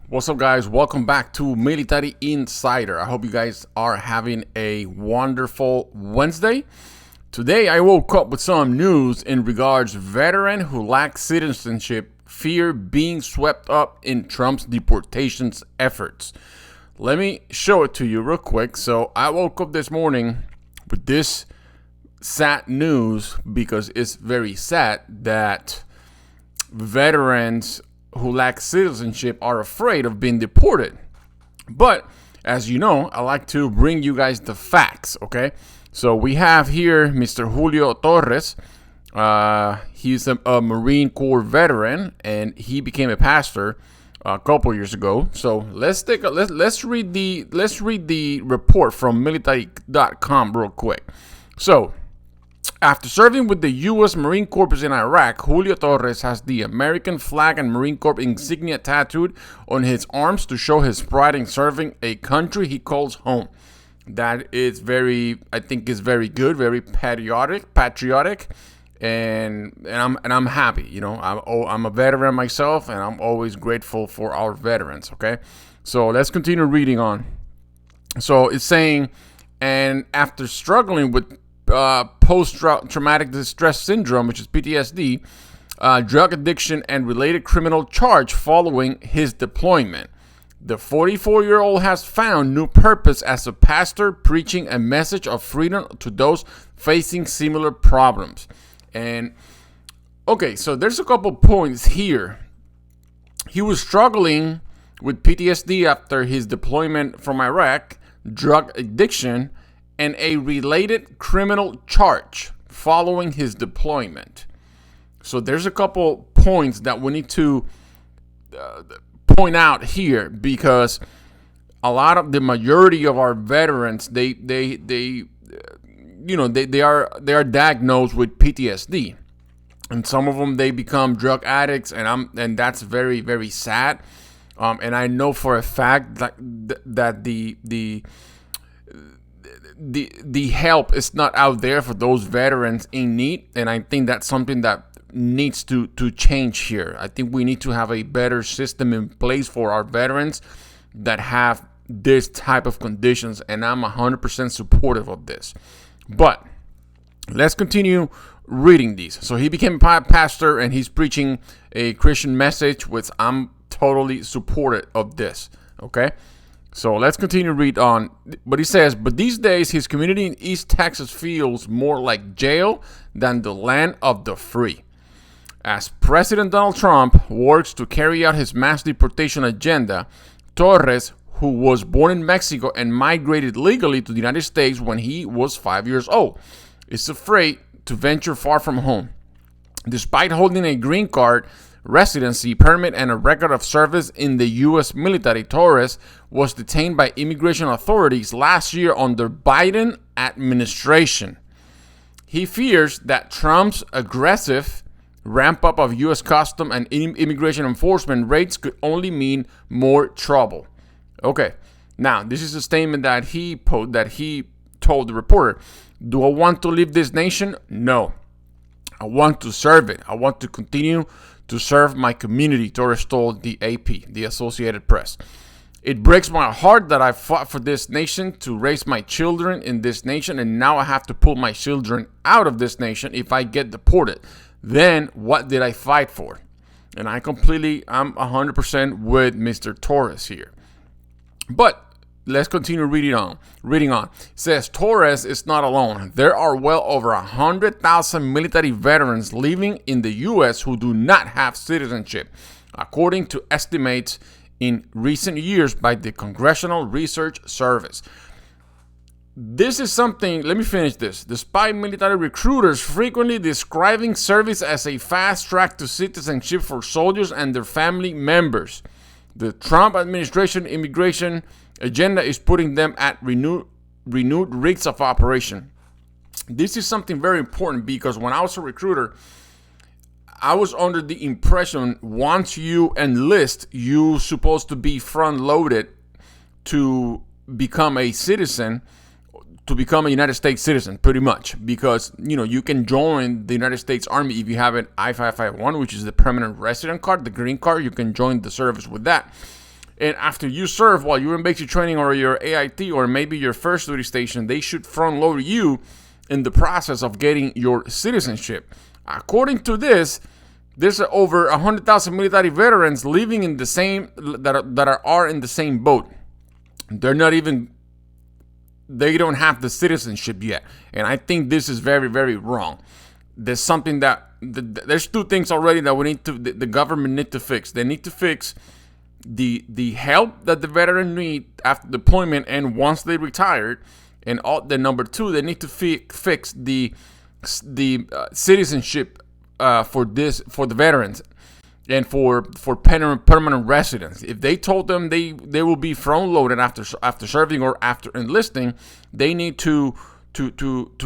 What's up, guys? Welcome back to Military Insider. I hope you guys are having a wonderful Wednesday. Today, I woke up with some news in regards to veteran who lacks citizenship fear being swept up in Trump's deportations efforts. Let me show it to you real quick. So I woke up this morning with this sad news because it's very sad that veterans who lack citizenship are afraid of being deported. But as you know, I like to bring you guys the facts, okay? So we have here Mr. Julio Torres. He's a Marine Corps veteran, and he became a pastor a couple years ago. So let's read the report from military.com real quick. So, after serving with the U.S. Marine Corps in Iraq, Julio Torres has the American flag and Marine Corps insignia tattooed on his arms to show his pride in serving a country he calls home. That is I think is very good, very patriotic, and I'm happy. You know, I'm a veteran myself, and I'm always grateful for our veterans. Okay, so let's continue reading on. So it's saying, and after struggling with post-traumatic distress syndrome, which is PTSD, drug addiction, and related criminal charge following his deployment, the 44-year-old has found new purpose as a pastor, preaching a message of freedom to those facing similar problems. And okay, so there's a couple points here. He was struggling with PTSD after his deployment from Iraq, drug addiction, and a related criminal charge following his deployment. So there's a couple points that we need to point out here, because a lot of the majority of our veterans, they are diagnosed with PTSD, and some of them they become drug addicts, and that's very, very sad. And I know for a fact that the help is not out there for those veterans in need, and I think that's something that needs to change here. I think we need to have a better system in place for our veterans that have this type of conditions, and I'm 100% supportive of this. But let's continue reading these. So he became a pastor, and he's preaching a Christian message, which I'm totally supportive of this, okay? So let's continue to read on. But he says, but these days his community in East Texas feels more like jail than the land of the free. As President Donald Trump works to carry out his mass deportation agenda, Torres, who was born in Mexico and migrated legally to the United States when he was 5 years old, is afraid to venture far from home. Despite holding a green card, residency permit, and a record of service in the U.S. military, Torres was detained by immigration authorities last year under Biden administration. He fears that Trump's aggressive ramp up of U.S. custom and immigration enforcement raids could only mean more trouble. Okay, now this is a statement that he told the reporter. Do I want to leave this nation? No. I want to serve it. I want to continue to serve my community, Torres told the AP, the Associated Press. It breaks my heart that I fought for this nation to raise my children in this nation, and now I have to pull my children out of this nation if I get deported. Then what did I fight for? And I'm 100% with Mr. Torres here. But let's continue reading on. It says Torres is not alone. There are well over 100,000 military veterans living in the U.S. who do not have citizenship, according to estimates in recent years by the Congressional Research Service. This is something, let me finish this. Despite military recruiters frequently describing service as a fast track to citizenship for soldiers and their family members, the Trump administration immigration agenda is putting them at renewed rates of operation. This is something very important, because when I was a recruiter, I was under the impression once you enlist, you're supposed to be front loaded to become a citizen, to become a United States citizen, pretty much, because you can join the United States Army if you have an I-551, which is the permanent resident card, the green card. You can join the service with that. And after you serve, while you're in basic training or your AIT or maybe your first duty station, they should front load you in the process of getting your citizenship. According to this, there's over 100,000 military veterans living in the same that are in the same boat. They don't have the citizenship yet, and I think this is very, very wrong. There's something there's two things already that the government need to fix. They need to fix the help that the veteran need after deployment and once they retired, and the number two, they need to fix the citizenship for the veterans and for permanent residents. If they told them they will be front loaded after serving or after enlisting, they need to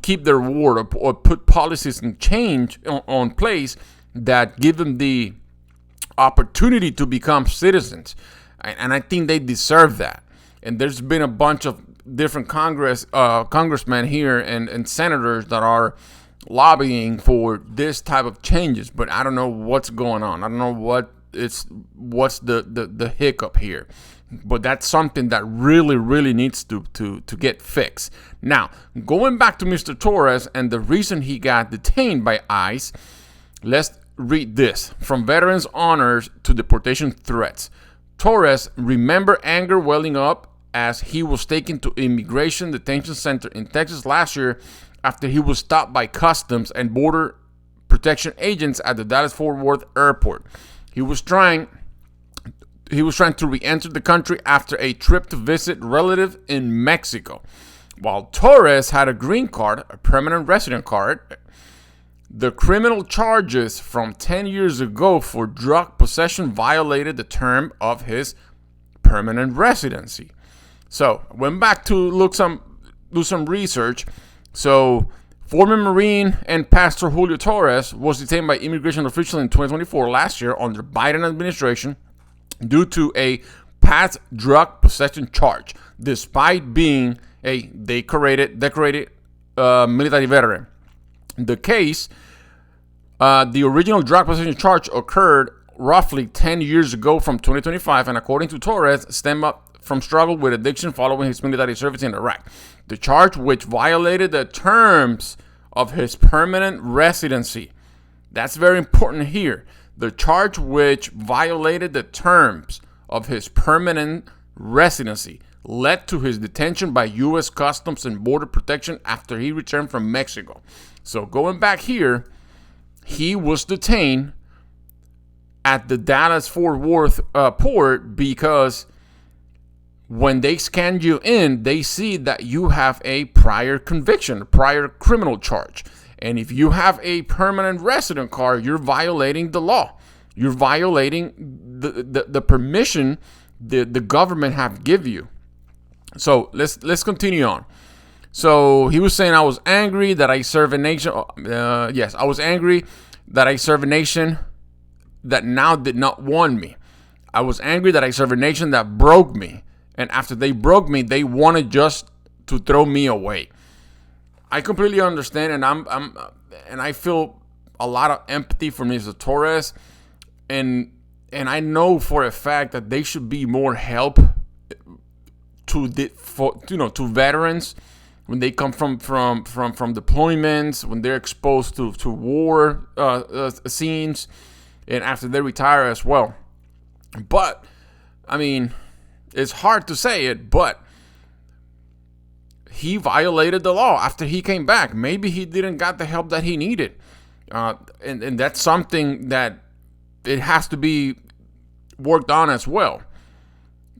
keep their word or put policies and change on place that give them the opportunity to become citizens. And I think they deserve that. And there's been a bunch of different congressmen here and senators that are lobbying for this type of changes, but I don't know what's going on. I don't know what's the hiccup here. But that's something that really needs to get fixed. Now, going back to Mr. Torres and the reason he got detained by ICE, let's read this. From veterans' honors to deportation threats. Torres remember anger welling up as he was taken to Immigration Detention Center in Texas last year after he was stopped by Customs and Border Protection agents at the Dallas-Fort Worth airport. He was trying to re-enter the country after a trip to visit relatives in Mexico. While Torres had a green card, a permanent resident card, the criminal charges from 10 years ago for drug possession violated the term of his permanent residency. So, went back to do some research. So, former Marine and Pastor Julio Torres was detained by immigration officials in 2024, last year, under Biden administration due to a past drug possession charge, despite being a decorated military veteran. The case, the original drug possession charge occurred roughly 10 years ago from 2025, and according to Torres, stemmed up from struggle with addiction following his military service in Iraq. The charge, which violated the terms of his permanent residency. That's very important here. The charge which violated the terms of his permanent residency led to his detention by U.S. Customs and Border Protection after he returned from Mexico. So going back here, he was detained at the Dallas-Fort Worth port because when they scan you in, they see that you have a prior conviction, a prior criminal charge. And if you have a permanent resident card, you're violating the law. You're violating the permission the government have give you. So let's continue on. So he was saying, I was angry that I serve a nation. Yes, I was angry that I serve a nation that now did not want me. I was angry that I serve a nation that broke me. And after they broke me, they wanted just to throw me away. I completely understand, and I feel a lot of empathy for Mr. Torres, and I know for a fact that they should be more help to veterans when they come from deployments, when they're exposed to war scenes, and after they retire as well. But I mean, it's hard to say it, but he violated the law after he came back. Maybe he didn't got the help that he needed. And that's something that it has to be worked on as well.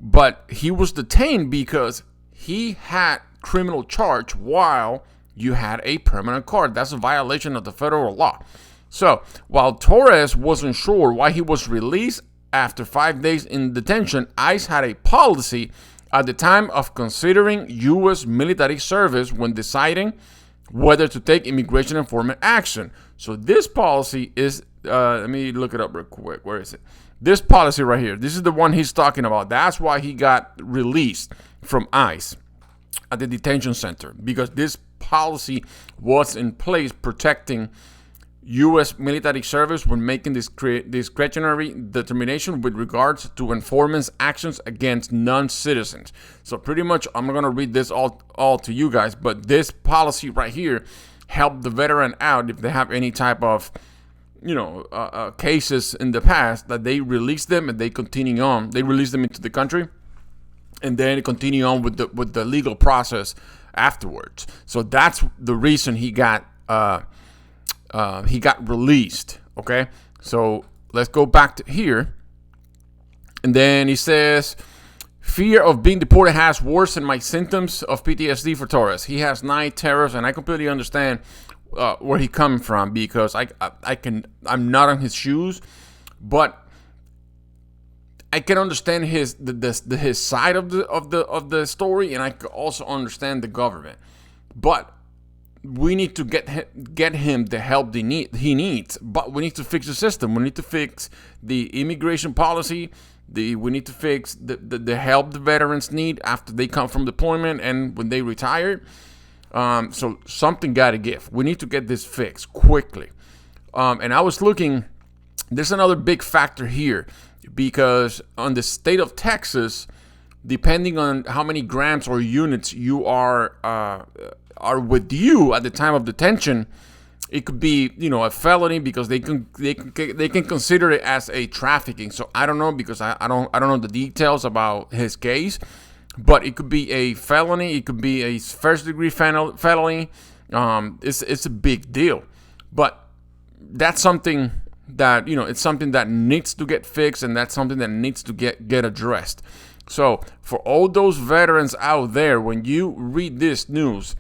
But he was detained because he had criminal charge while you had a permanent card. That's a violation of the federal law. So while Torres wasn't sure why he was released after 5 days in detention, ICE had a policy at the time of considering U.S. military service when deciding whether to take immigration enforcement action. So this policy is, let me look it up real quick. Where is it? This policy right here. This is the one he's talking about. That's why he got released from ICE at the detention center, because this policy was in place protecting U.S. military service when making this discretionary determination with regards to informant's actions against non-citizens. So pretty much, I'm going to read this all to you guys, but this policy right here helped the veteran out if they have any type of, cases in the past, that they release them and they continue on. They release them into the country and then continue on with the legal process afterwards. So that's the reason he got released. Okay, so let's go back to here. And then he says, fear of being deported has worsened my symptoms of PTSD for Torres. He has night terrors, and I completely understand where he coming from, because I'm not in his shoes, but I can understand his side of the story, and I can also understand the government. But we need to get him the help he needs. But we need to fix the system. We need to fix the immigration policy. We need to fix the help the veterans need after they come from deployment and when they retire. So something got to give. We need to get this fixed quickly. And I was looking. There's another big factor here, because on the state of Texas, depending on how many grams or units you are with you at the time of detention, it could be, a felony, because they can consider it as a trafficking. So I don't know, because I don't know the details about his case, but it could be a felony. It could be a first degree felony. It's a big deal, but that's something that, it's something that needs to get fixed, and that's something that needs to get addressed. So for all those veterans out there, when you read this news,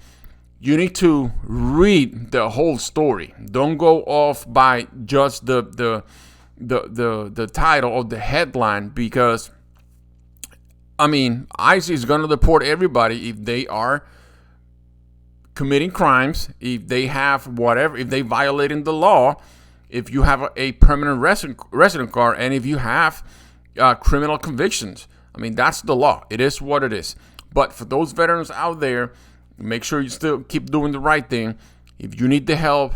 you need to read the whole story. Don't go off by just the title or the headline, because ICE is going to deport everybody if they are committing crimes, if they have whatever, if they violating the law, if you have a permanent resident card, and if you have criminal convictions. That's the law. It is what it is. But for those veterans out there, make sure you still keep doing the right thing. If you need the help,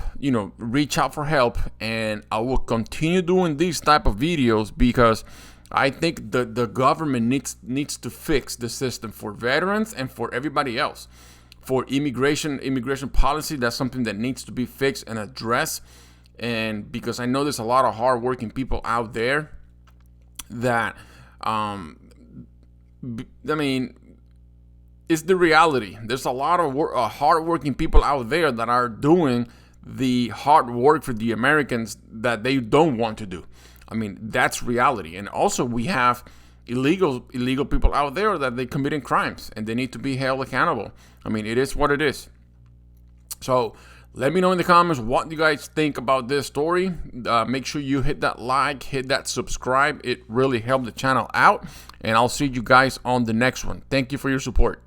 reach out for help. And I will continue doing these type of videos, because I think the government needs to fix the system for veterans and for everybody else. For immigration policy, that's something that needs to be fixed and addressed. And because I know there's a lot of hardworking people out there that, it's the reality. There's a lot of hardworking people out there that are doing the hard work for the Americans that they don't want to do. That's reality. And also we have illegal people out there that they committing crimes, and they need to be held accountable. It is what it is. So let me know in the comments what you guys think about this story. Make sure you hit that like, hit that subscribe. It really helped the channel out. And I'll see you guys on the next one. Thank you for your support.